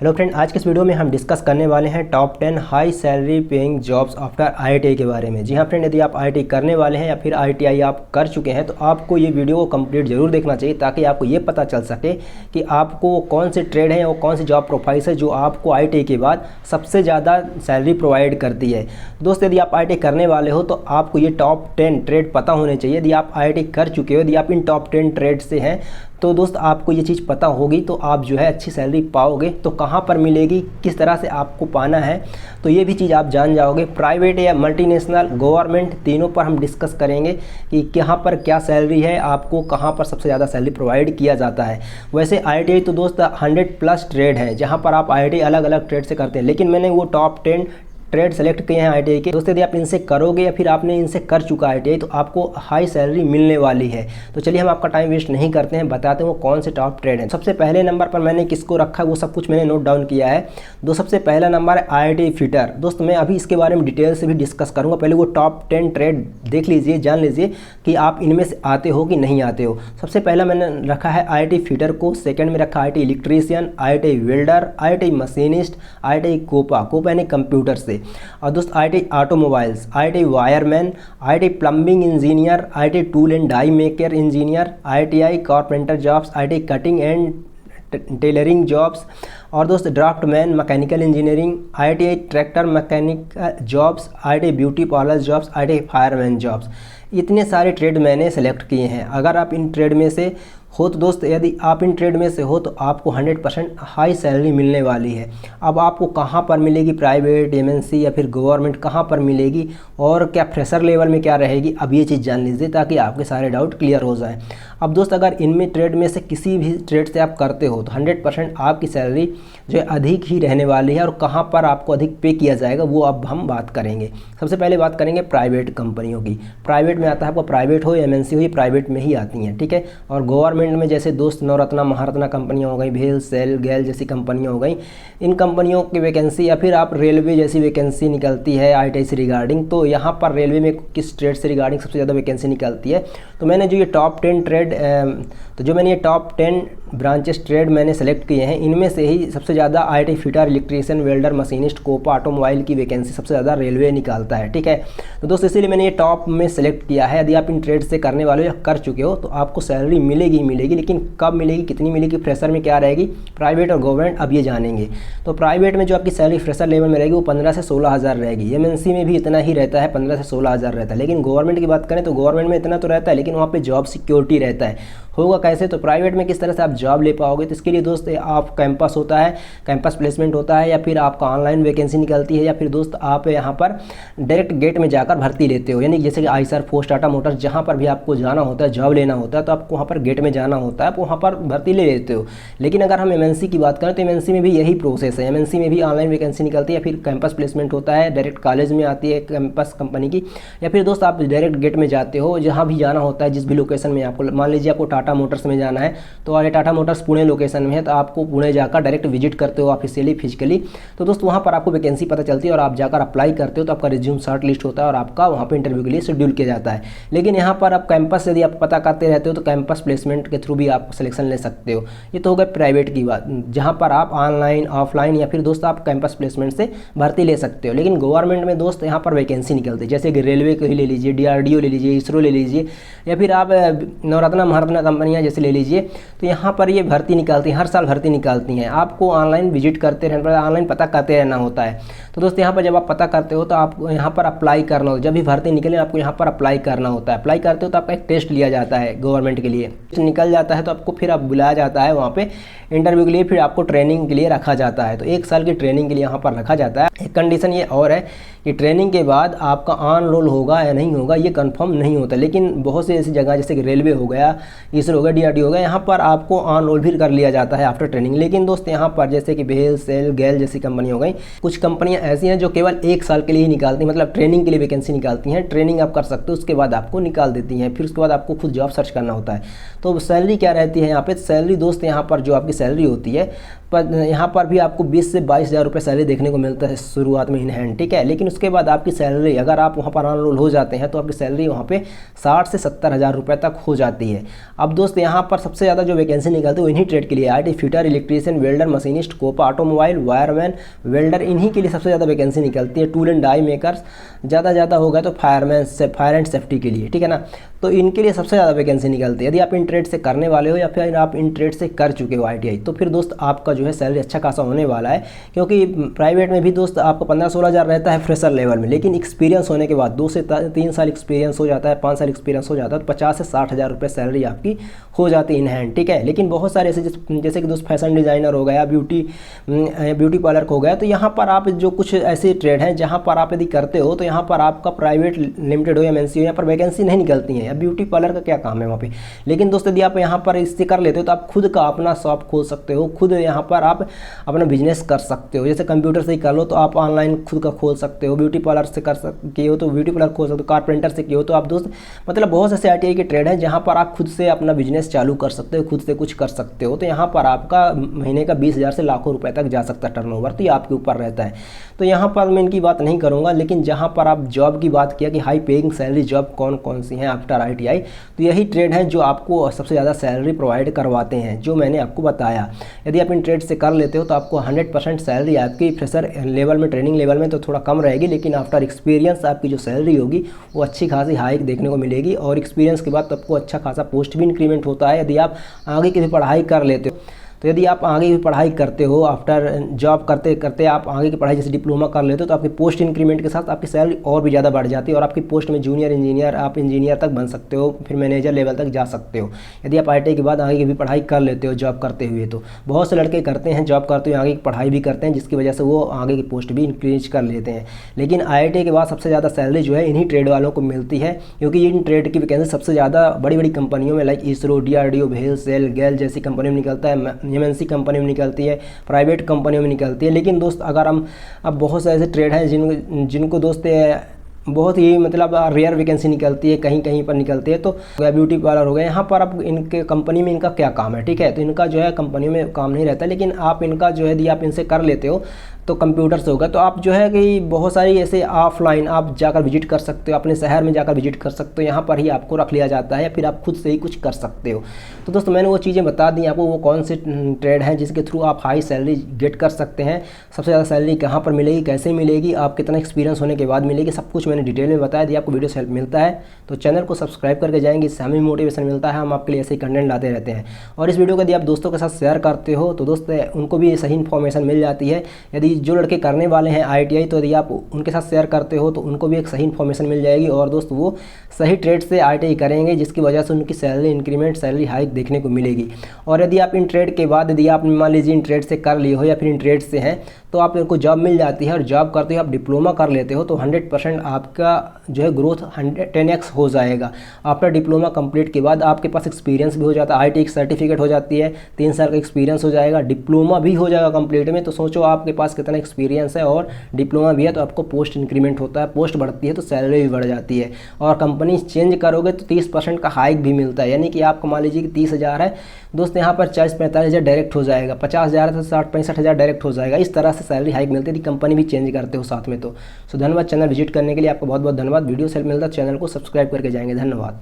Hello friend, आज के इस वीडियो में हम डिस्कस करने वाले हैं top 10 high salary paying jobs after ITI के बारे में। जी हाँ फ्रेंड, यदि आप आईटीआई करने वाले हैं या फिर आईटीआई आप कर चुके हैं तो आपको ये वीडियो को कंप्लीट जरूर देखना चाहिए, ताकि आपको ये पता चल सके कि आपको कौन से ट्रेड हैं और कौन सी जॉब प्रोफाइल्स है जो आपको आईटीआई के बाद सबसे ज़्यादा सैलरी प्रोवाइड करती है। दोस्त, यदि आप आईटीआई करने वाले हो तो आपको ये टॉप 10 ट्रेड पता होने चाहिए। यदि आप आईटीआई कर चुके हो, यदि आप इन टॉप 10 ट्रेड से हैं तो दोस्त आपको ये चीज़ पता होगी तो आप जो है अच्छी सैलरी पाओगे। तो कहाँ पर मिलेगी, किस तरह से आपको पाना है, तो ये भी चीज़ आप जान जाओगे। प्राइवेट या मल्टीनेशनल, गवर्नमेंट, तीनों पर हम डिस्कस करेंगे कि कहाँ पर क्या सैलरी है, आपको कहाँ पर सबसे ज़्यादा सैलरी प्रोवाइड किया जाता है। वैसे आईटीआई तो दोस्त 100+ ट्रेड हैं जहाँ पर आप आईटीआई अलग अलग ट्रेड से करते हैं, लेकिन मैंने वो टॉप 10 ट्रेड सेलेक्ट किए हैं आईटीआई के। दोस्तों, यदि आप इनसे करोगे या फिर आपने इनसे कर चुका आईटीआई तो आपको हाई सैलरी मिलने वाली है। तो चलिए हम आपका टाइम वेस्ट नहीं करते हैं, बताते हैं वो कौन से टॉप ट्रेड हैं। सबसे पहले नंबर पर मैंने किसको रखा है वो सब कुछ मैंने नोट डाउन किया है। सबसे पहला नंबर है आईटीआई फिटर। दोस्त, मैं अभी इसके बारे में डिटेल से भी डिस्कस करूँगा। पहले वो टॉप 10 ट्रेड देख लीजिए, जान लीजिए कि आप इनमें से आते हो कि नहीं आते हो। सबसे पहला मैंने रखा है आईटीआई फिटर को, सेकेंड में रखा ITI electrician, ITI welder, ITI machinist, ITI COPA यानी कंप्यूटर से, और दोस्त ITI automobiles, ITI wireman, ITI plumbing engineer, ITI tool and die maker engineer, ITI carpenter jobs, ITI cutting and tailoring jobs, और दोस्त draftsman mechanical engineering, ITI tractor mechanic jobs, ITI beauty parlour jobs, ITI fireman jobs. इतने सारे trade मैंने select किए हैं। अगर आप in trade में से हो तो दोस्त, यदि आप इन ट्रेड में से हो तो आपको 100% हाई सैलरी मिलने वाली है। अब आपको कहाँ पर मिलेगी, प्राइवेट, एमएनसी या फिर गवर्नमेंट, कहाँ पर मिलेगी और क्या फ्रेशर लेवल में क्या रहेगी, अब ये चीज़ जान लीजिए ताकि आपके सारे डाउट क्लियर हो जाएं। अब दोस्त, अगर इनमें ट्रेड में से किसी भी ट्रेड से आप करते हो तो 100% आपकी सैलरी जो है अधिक ही रहने वाली है। और कहाँ पर आपको अधिक पे किया जाएगा वो अब हम बात करेंगे। सबसे पहले बात करेंगे प्राइवेट कंपनियों की। प्राइवेट में आता है आपको, प्राइवेट हो या एमएनसी हो, ये प्राइवेट में ही आती हैं, ठीक है। और गवर्नमेंट में जैसे दोस्त नवरत्ना, महारत्ना कंपनियां हो गई, भेल, सेल, गैल जैसी कंपनियां हो गई, इन कंपनियों की वैकेंसी, या फिर आप रेलवे जैसी वैकेंसी निकलती है आईटीआई से रिगार्डिंग, तो यहाँ पर रेलवे में किस ट्रेड से रिगार्डिंग सबसे ज़्यादा वैकेंसी निकलती है। तो मैंने जो ये टॉप 10 ट्रेड मैंने ये टॉप 10 ब्रांचेस ट्रेड मैंने सेलेक्ट किए हैं, इनमें से ही सबसे ज़्यादा ITI fitter, electrician, welder, machinist, COPA, automobile की वैकेंसी सबसे ज़्यादा रेलवे निकालता है, ठीक है। तो दोस्त, इसीलिए मैंने ये टॉप में सेलेक्ट किया है। यदि आप इन ट्रेड से करने वाले हो या कर चुके हो तो आपको सैलरी मिलेगी ही मिलेगी, लेकिन कब मिलेगी, कितनी मिलेगी, फ्रेशर में क्या रहेगी, प्राइवेट और गवर्नमेंट, अब ये जानेंगे। तो प्राइवेट में जो आपकी सैलरी फ्रेशर लेवल में रहेगी वो 15 से 16 हज़ार रहेगी। एमएनसी में भी इतना ही रहता है, 15 से 16 हज़ार रहता है। लेकिन गवर्नमेंट की बात करें तो गवर्नमेंट में इतना तो रहता है, लेकिन वहाँ पे जॉब सिक्योरिटी रहता है। होगा कैसे, तो प्राइवेट में किस तरह से आप जॉब ले पाओगे, तो इसके लिए दोस्त आप कैंपस होता है, कैंपस प्लेसमेंट होता है, या फिर आपका ऑनलाइन वैकेंसी निकलती है, या फिर दोस्त आप यहाँ पर डायरेक्ट गेट में जाकर भर्ती लेते हो। यानी जैसे कि आईसर, फोर्स, टाटा मोटर्स, जहाँ पर भी आपको जाना होता है, जॉब लेना होता है, तो आपको वहाँ पर गेट में जाना होता है, आप वहाँ पर भर्ती ले लेते हो। लेकिन अगर हम एमएनसी की बात करें तो एमएनसी में भी यही प्रोसेस है। एमएनसी में भी ऑनलाइन वैकेंसी निकलती है, फिर कैंपस प्लेसमेंट होता है, डायरेक्ट कॉलेज में आती है कैंपस कंपनी की, या फिर दोस्त आप डायरेक्ट गेट में जाते हो, जहाँ भी जाना होता है, जिस भी लोकेशन में आपको, मान लीजिए आपको टाटा मोटर्स में जाना है तो अरे टाटा मोटर्स पुणे लोकेशन में है, तो आपको पुणे जाकर डायरेक्ट विजिट करते हो ऑफिशियली, फिजिकली, तो दोस्त वहाँ पर आपको वैकेंसी पता चलती है और आप जाकर अप्लाई करते हो, तो आपका रिज्यूम शॉर्ट लिस्ट होता है और आपका वहाँ पे इंटरव्यू के लिए शेड्यूल किया जाता है। लेकिन यहाँ पर आप कैंपस यदि आप पता करते रहते हो तो कैंपस प्लेसमेंट के थ्रू भी आप सिलेक्शन ले सकते हो। ये तो हो गया प्राइवेट की बात, जहाँ पर आप ऑनलाइन, ऑफलाइन या फिर दोस्त आप कैंपस प्लेसमेंट से भर्ती ले सकते हो। लेकिन गवर्नमेंट में दोस्त यहाँ पर वैकेंसी निकलती है, जैसे कि रेलवे को ही ले लीजिए, डीआरडीओ ले लीजिए, इसरो ले लीजिए, या फिर आप नवरत्ना, महारत्ना कंपनियाँ जैसे ले लीजिए, तो यहाँ पर ये भर्ती निकालती हैं, हर साल भर्ती निकालती हैं। आपको ऑनलाइन विजिट करते रहना पड़ता है, ऑनलाइन पता करते रहना होता है। तो दोस्त यहाँ पर जब आप पता करते हो तो आपको यहाँ पर अप्लाई करना होता है। जब भी भर्ती निकले आपको यहाँ पर अप्लाई करना होता है। अप्लाई करते हो तो आपका एक टेस्ट लिया जाता है गवर्नमेंट के लिए, निकल जाता है तो आपको फिर आप बुलाया जाता है वहाँ पे इंटरव्यू के लिए, फिर आपको ट्रेनिंग के लिए रखा जाता है। तो 1 साल की ट्रेनिंग के लिए यहाँ पर रखा जाता है। एक कंडीशन ये और है कि ट्रेनिंग के बाद आपका ऑन रोल होगा या नहीं होगा ये कंफर्म नहीं होता। लेकिन बहुत सी ऐसी जगह जैसे कि रेलवे हो गया, इसरो हो गया, डीआरडीओ हो गया, यहाँ पर आपको ऑन रोल भी कर लिया जाता है आफ्टर ट्रेनिंग। लेकिन दोस्त यहाँ पर जैसे कि भेल, सेल, गैल जैसी कंपनी हो गई, कुछ कंपनियाँ ऐसी हैं जो केवल 1 साल के लिए ही निकालती हैं, मतलब ट्रेनिंग के लिए वैकेंसी निकालती हैं। ट्रेनिंग आप कर सकते हो, उसके बाद आपको निकाल देती हैं, फिर उसके बाद आपको खुद जॉब सर्च करना होता है। तो सैलरी क्या रहती है यहाँ पे, सैलरी दोस्त यहाँ पर जो आपकी सैलरी होती है यहाँ पर भी आपको 20 से 22,000 रुपये सैलरी देखने को मिलता है शुरुआत में इन हैंड, ठीक है। लेकिन उसके बाद आपकी सैलरी, अगर आप वहाँ पर अनरोल हो जाते हैं तो आपकी सैलरी वहाँ पे 60 से 70,000 रुपये तक हो जाती है। अब दोस्त यहाँ पर सबसे ज़्यादा जो वैकेंसी निकलती है वो इन्हीं ट्रेड के लिए, IT fitter, electrician, welder, machinist, COPA, automobile, wireman, welder, इन्हीं के लिए सबसे ज़्यादा वैकेंसी निकलती है। टूल एंड डाई मेकर्स ज़्यादा होगा तो फायरमैन से फायर एंड सेफ्टी के लिए, ठीक है ना। तो इनके लिए सबसे ज़्यादा वैकेंसी निकलती है। यदि आप इन ट्रेड से करने वाले हो या फिर आप इन ट्रेड से कर चुके हो ITI, तो फिर दोस्त आपका जो है सैलरी अच्छा खासा होने वाला है। क्योंकि प्राइवेट में भी दोस्त आपको 15-16 हज़ार रहता है फ्रेशर लेवल में, लेकिन एक्सपीरियंस होने के बाद 2 से 3 साल एक्सपीरियंस हो जाता है, 5 साल एक्सपीरियंस हो जाता है, तो 50 से 60 हज़ार रुपये सैलरी आपकी हो जाती है इन हैंड, ठीक है। लेकिन बहुत सारे ऐसे जैसे कि दोस्त फैशन डिज़ाइनर हो गया, ब्यूटी पार्लर हो गया, तो यहाँ पर आप जो कुछ ऐसे ट्रेड हैं जहाँ पर आप यदि करते हो तो यहाँ पर आपका प्राइवेट लिमिटेड हो या MNC हो, यहाँ पर वैकेंसी नहीं निकलती है। अब ब्यूटी पार्लर का क्या काम है वहाँ पे। लेकिन दोस्त यदि आप यहाँ पर इससे कर लेते हो तो आप खुद का अपना शॉप खोल सकते हो, खुद यहाँ पर आप अपना बिजनेस कर सकते हो। जैसे कंप्यूटर से ही कर लो तो आप ऑनलाइन खुद का खोल सकते हो, ब्यूटी पार्लर से कर सकते हो तो ब्यूटी पार्लर खोल सकते हो, कारपेंटर से किए हो तो आप दोस्त मतलब बहुत से ITI के ट्रेड हैं जहाँ पर आप खुद से अपना बिजनेस चालू कर सकते हो, खुद से कुछ कर सकते हो। तो यहाँ पर आपका महीने का 20,000 से लाखों रुपए तक जा सकता है टर्नओवर, तो ये आपके ऊपर रहता है। तो यहाँ पर मैं इनकी बात नहीं करूँगा, लेकिन जहाँ पर आप जॉब की बात किया कि हाई पेइंग सैलरी जॉब कौन कौन सी हैं आफ्टर ITI, तो यही ट्रेड हैं जो आपको सबसे ज़्यादा सैलरी प्रोवाइड करवाते हैं, जो मैंने आपको बताया। यदि आप इन ट्रेड से कर लेते हो तो आपको 100% सैलरी आपकी फ्रेशर लेवल में, ट्रेनिंग लेवल में तो थोड़ा कम रहेगी, लेकिन आफ्टर एक्सपीरियंस आपकी जो सैलरी होगी वो अच्छी खासी हाइक देखने को मिलेगी। और एक्सपीरियंस के बाद तो आपको अच्छा खासा पोस्ट भी इंक्रीमेंट होता है यदि आप आगे की भी पढ़ाई कर लेते हो। तो यदि आप आगे की पढ़ाई करते हो, आफ्टर जॉब करते करते आप आगे की पढ़ाई जैसे डिप्लोमा कर लेते हो, तो आपकी पोस्ट इंक्रीमेंट के साथ आपकी सैलरी और भी ज़्यादा बढ़ जाती है और आपकी पोस्ट में जूनियर इंजीनियर, आप इंजीनियर तक बन सकते हो, फिर मैनेजर लेवल तक जा सकते हो यदि आप ITI के बाद आगे की भी पढ़ाई कर लेते हो जॉब करते हुए। तो बहुत से लड़के करते हैं, जॉब करते हुए आगे की पढ़ाई भी करते हैं, जिसकी वजह से वो आगे की पोस्ट भी इंक्रीज कर लेते हैं। लेकिन ITI के बाद सबसे ज़्यादा सैलरी जो है इन्हीं ट्रेड वालों को मिलती है, क्योंकि इन ट्रेड की वैकेंसी सबसे ज़्यादा बड़ी बड़ी कंपनियों में लाइक इसरो, DRDO, भेल, सेल, गैल जैसी कंपनियों में निकलता है, MNC कंपनी में निकलती है, प्राइवेट कंपनियों में निकलती है। लेकिन दोस्त अगर हम अब बहुत से ऐसे ट्रेड हैं जिनको दोस्त बहुत ही मतलब रेयर वैकेंसी निकलती है, कहीं कहीं पर निकलती है। तो ब्यूटी पार्लर हो गए, यहाँ पर अब इनके कंपनी में इनका क्या काम है, ठीक है। तो इनका जो है कंपनियों में काम नहीं रहता, लेकिन आप इनका जो है यदि आप इनसे कर लेते हो तो कंप्यूटर से होगा, तो आप जो है कि बहुत सारी ऐसे ऑफलाइन आप जाकर विजिट कर सकते हो, अपने शहर में जाकर विजिट कर सकते हो, यहाँ पर ही आपको रख लिया जाता है या फिर आप खुद से ही कुछ कर सकते हो। तो दोस्तों मैंने वो चीज़ें बता दी आपको, वो कौन से ट्रेड हैं जिसके थ्रू आप हाई सैलरी गेट कर सकते हैं, सबसे ज़्यादा सैलरी कहाँ पर मिलेगी, कैसे मिलेगी, आप कितना एक्सपीरियंस होने के बाद मिलेगी, सब कुछ मैंने डिटेल में बताया दिया। आपको वीडियो से हेल्प मिलता है तो चैनल को सब्सक्राइब करके जाएंगे, इससे हमें मोटिवेशन मिलता है, हम आपके लिए ऐसे ही कंटेंट लाते रहते हैं। और इस वीडियो को यदि आप दोस्तों के साथ शेयर करते हो तो दोस्त उनको भी सही इन्फॉर्मेशन मिल जाती है। यदि जो लड़के करने वाले हैं ITI, तो यदि आप उनके साथ शेयर करते हो तो उनको भी एक सही इन्फॉर्मेशन मिल जाएगी और दोस्त वो सही ट्रेड से ITI करेंगे, जिसकी वजह से उनकी सैलरी इंक्रीमेंट, सैलरी हाइक देखने को मिलेगी। और यदि आप इन ट्रेड के बाद यदि आप मान लीजिए इन ट्रेड से कर लिए हो या फिर इन ट्रेड से हैं तो आप इनको जॉब मिल जाती है, और जॉब करते हो आप डिप्लोमा कर लेते हो तो 100% आपका जो है ग्रोथ 10x हो जाएगा। आफ्टर डिप्लोमा कंप्लीट के बाद आपके पास एक्सपीरियंस भी हो जाता है, ITI सर्टिफिकेट हो जाती है, 3 साल का एक्सपीरियंस हो जाएगा, डिप्लोमा भी हो जाएगा कंप्लीट में। तो सोचो आपके पास कितना एक्सपीरियंस है और डिप्लोमा भी है, तो आपको पोस्ट इंक्रीमेंट होता है, पोस्ट बढ़ती है तो सैलरी भी बढ़ जाती है। और कंपनी चेंज करोगे तो 30% का हाइक भी मिलता है, यानी कि आपको मान लीजिए कि 30,000 है दोस्त, यहाँ पर 40-45,000 डायरेक्ट हो जाएगा, 50,000 है तो 60-65,000 डायरेक्ट हो जाएगा। इस तरह से सैलरी हाइक मिलती है, कंपनी भी चेंज करते हो साथ में। तो धन्यवाद चैनल विजिट करने के लिए, आपको बहुत बहुत धन्यवाद। वीडियो से हेल्प मिलता है चैनल को सब्सक्राइब करके जाएंगे, धन्यवाद।